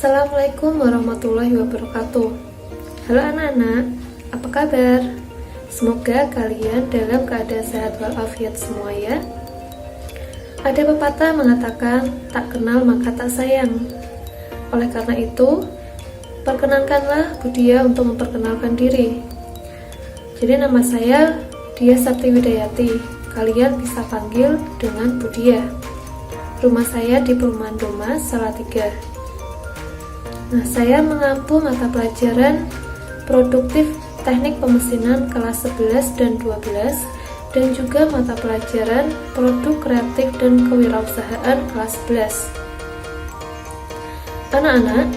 Assalamualaikum warahmatullahi wabarakatuh. Halo anak-anak, apa kabar? Semoga kalian dalam keadaan sehat walafiat semua ya. Ada pepatah mengatakan, tak kenal maka tak sayang. Oleh karena itu, perkenankanlah Budia untuk memperkenalkan diri. Jadi nama saya Dia Sakti Widayati. Kalian bisa panggil dengan Budia. Rumah saya di Perumahan Doma, Salatiga. Nah, saya mengampu mata pelajaran produktif teknik pemesinan kelas 11 dan 12 dan juga mata pelajaran produk kreatif dan kewirausahaan kelas 11. Anak-anak,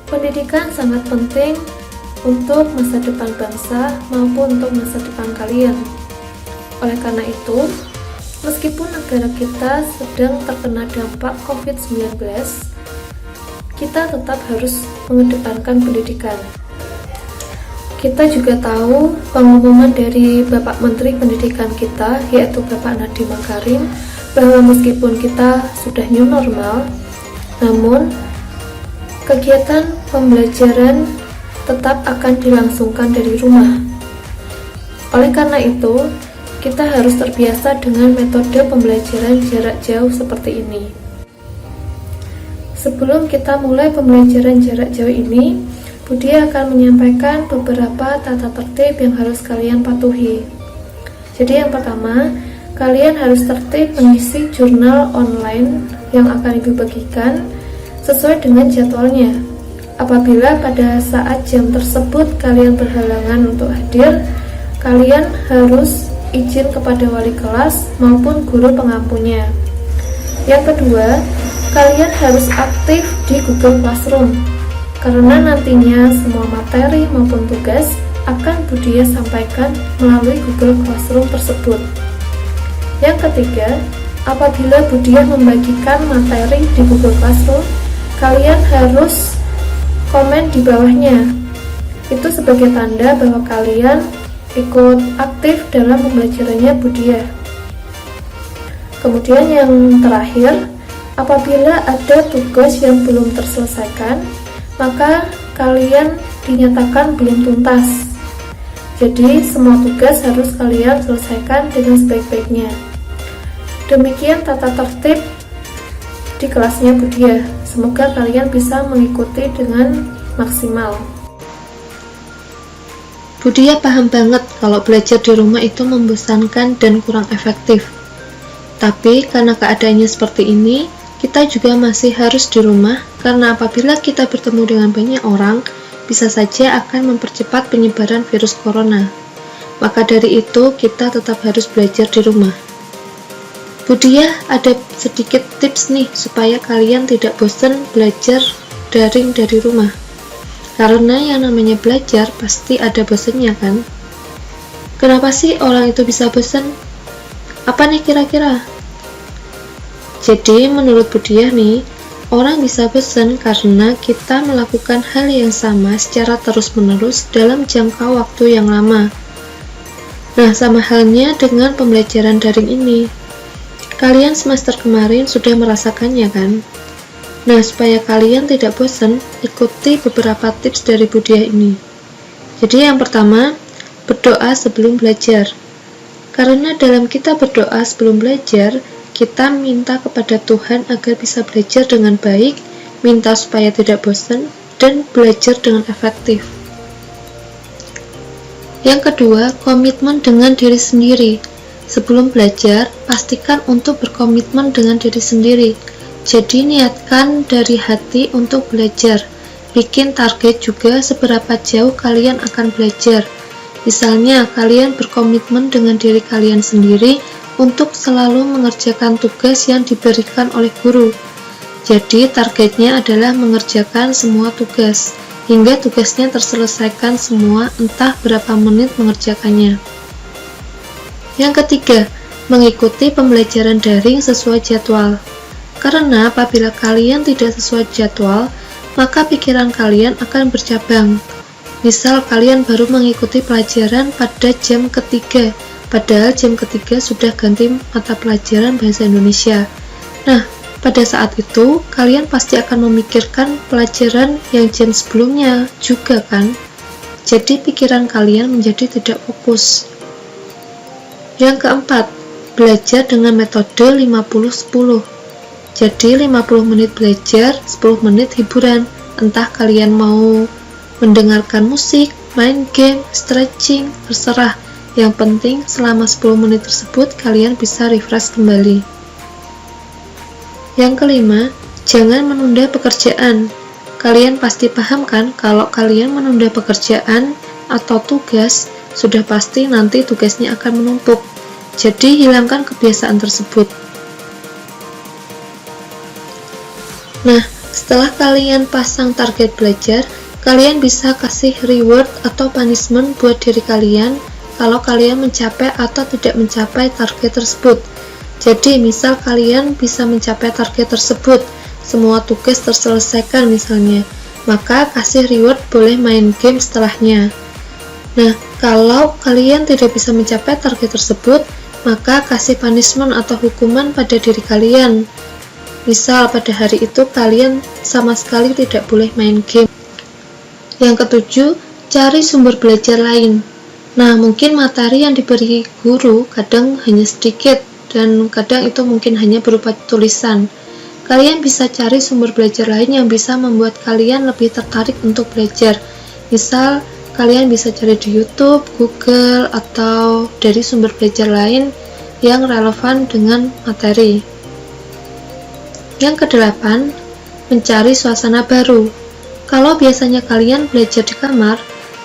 pendidikan sangat penting untuk masa depan bangsa maupun untuk masa depan kalian. Oleh karena itu, meskipun negara kita sedang terkena dampak COVID-19, kita tetap harus mengedepankan pendidikan. Kita juga tahu pengumuman dari Bapak Menteri Pendidikan kita, yaitu Bapak Nadiem Makarim, bahwa meskipun kita sudah new normal, namun kegiatan pembelajaran tetap akan dilangsungkan dari rumah. Oleh karena itu, kita harus terbiasa dengan metode pembelajaran jarak jauh seperti ini. Sebelum kita mulai pembelajaran jarak jauh ini, Budia akan menyampaikan beberapa tata tertib yang harus kalian patuhi. Jadi yang pertama, kalian harus tertib mengisi jurnal online yang akan Ibu bagikan sesuai dengan jadwalnya. Apabila pada saat jam tersebut kalian berhalangan untuk hadir, kalian harus izin kepada wali kelas maupun guru pengampunya. Yang kedua, kalian harus aktif di Google Classroom, karena nantinya semua materi maupun tugas akan Budia sampaikan melalui Google Classroom tersebut. Yang ketiga, apabila Budia membagikan materi di Google Classroom, kalian harus komen di bawahnya. Itu sebagai tanda bahwa kalian ikut aktif dalam pembelajarannya Budia. Kemudian yang terakhir, apabila ada tugas yang belum terselesaikan, maka kalian dinyatakan belum tuntas. Jadi semua tugas harus kalian selesaikan dengan sebaik-baiknya. Demikian tata tertib di kelasnya Budia. Semoga kalian bisa mengikuti dengan maksimal. Budia paham banget kalau belajar di rumah itu membosankan dan kurang efektif. Tapi karena keadaannya seperti ini, kita juga masih harus di rumah karena apabila kita bertemu dengan banyak orang, bisa saja akan mempercepat penyebaran virus corona. Maka dari itu, kita tetap harus belajar di rumah. Budia ada sedikit tips nih supaya kalian tidak bosan belajar daring dari rumah. Karena yang namanya belajar pasti ada bosannya kan? Kenapa sih orang itu bisa bosan? Apa nih kira-kira? Jadi menurut Budia nih, orang bisa bosan karena kita melakukan hal yang sama secara terus-menerus dalam jangka waktu yang lama. Nah, sama halnya dengan pembelajaran daring ini. Kalian semester kemarin sudah merasakannya kan? Nah, supaya kalian tidak bosan, ikuti beberapa tips dari Budia ini. Jadi yang pertama, berdoa sebelum belajar. Karena dalam kita berdoa sebelum belajar, kita minta kepada Tuhan agar bisa belajar dengan baik, minta supaya tidak bosan, dan belajar dengan efektif. Yang kedua, komitmen dengan diri sendiri. Sebelum belajar, pastikan untuk berkomitmen dengan diri sendiri. Jadi niatkan dari hati untuk belajar. Bikin target juga seberapa jauh kalian akan belajar. Misalnya, kalian berkomitmen dengan diri kalian sendiri untuk selalu mengerjakan tugas yang diberikan oleh guru. Jadi targetnya adalah mengerjakan semua tugas, hingga tugasnya terselesaikan semua entah berapa menit mengerjakannya. Yang ketiga, mengikuti pembelajaran daring sesuai jadwal. Karena apabila kalian tidak sesuai jadwal, maka pikiran kalian akan bercabang. Misal kalian baru mengikuti pelajaran pada jam ketiga, padahal jam ketiga sudah ganti mata pelajaran bahasa Indonesia. Nah, pada saat itu kalian pasti akan memikirkan pelajaran yang jam sebelumnya juga kan? Jadi pikiran kalian menjadi tidak fokus. Yang keempat, belajar dengan metode 50-10. Jadi 50 menit belajar, 10 menit hiburan. Entah kalian mau mendengarkan musik, main game, stretching, terserah. Yang penting selama 10 menit tersebut kalian bisa refresh kembali. Yang kelima, jangan menunda pekerjaan. Kalian pasti paham kan kalau kalian menunda pekerjaan atau tugas, sudah pasti nanti tugasnya akan menumpuk. Jadi hilangkan kebiasaan tersebut. Nah, setelah kalian pasang target belajar, kalian bisa kasih reward atau punishment buat diri kalian kalau kalian mencapai atau tidak mencapai target tersebut. Jadi, misal kalian bisa mencapai target tersebut, semua tugas terselesaikan misalnya, maka kasih reward boleh main game setelahnya. Nah, kalau kalian tidak bisa mencapai target tersebut, maka kasih punishment atau hukuman pada diri kalian. Misal pada hari itu kalian sama sekali tidak boleh main game. Yang ketujuh, cari sumber belajar lain. Nah, mungkin materi yang diberi guru kadang hanya sedikit, dan kadang itu mungkin hanya berupa tulisan. Kalian bisa cari sumber belajar lain yang bisa membuat kalian lebih tertarik untuk belajar. Misal, kalian bisa cari di YouTube, Google, atau dari sumber belajar lain yang relevan dengan materi. Yang kedelapan, mencari suasana baru. Kalau biasanya kalian belajar di kamar,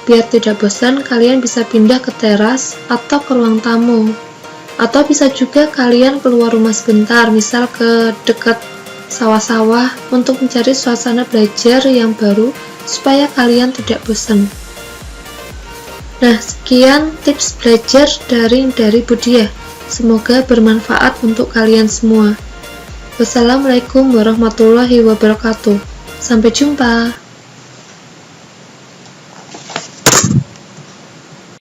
biar tidak bosan, kalian bisa pindah ke teras atau ke ruang tamu. Atau bisa juga kalian keluar rumah sebentar, misal ke dekat sawah-sawah untuk mencari suasana belajar yang baru supaya kalian tidak bosan. Nah, sekian tips belajar daring dari Budiah. Semoga bermanfaat untuk kalian semua. Wassalamualaikum warahmatullahi wabarakatuh. Sampai jumpa.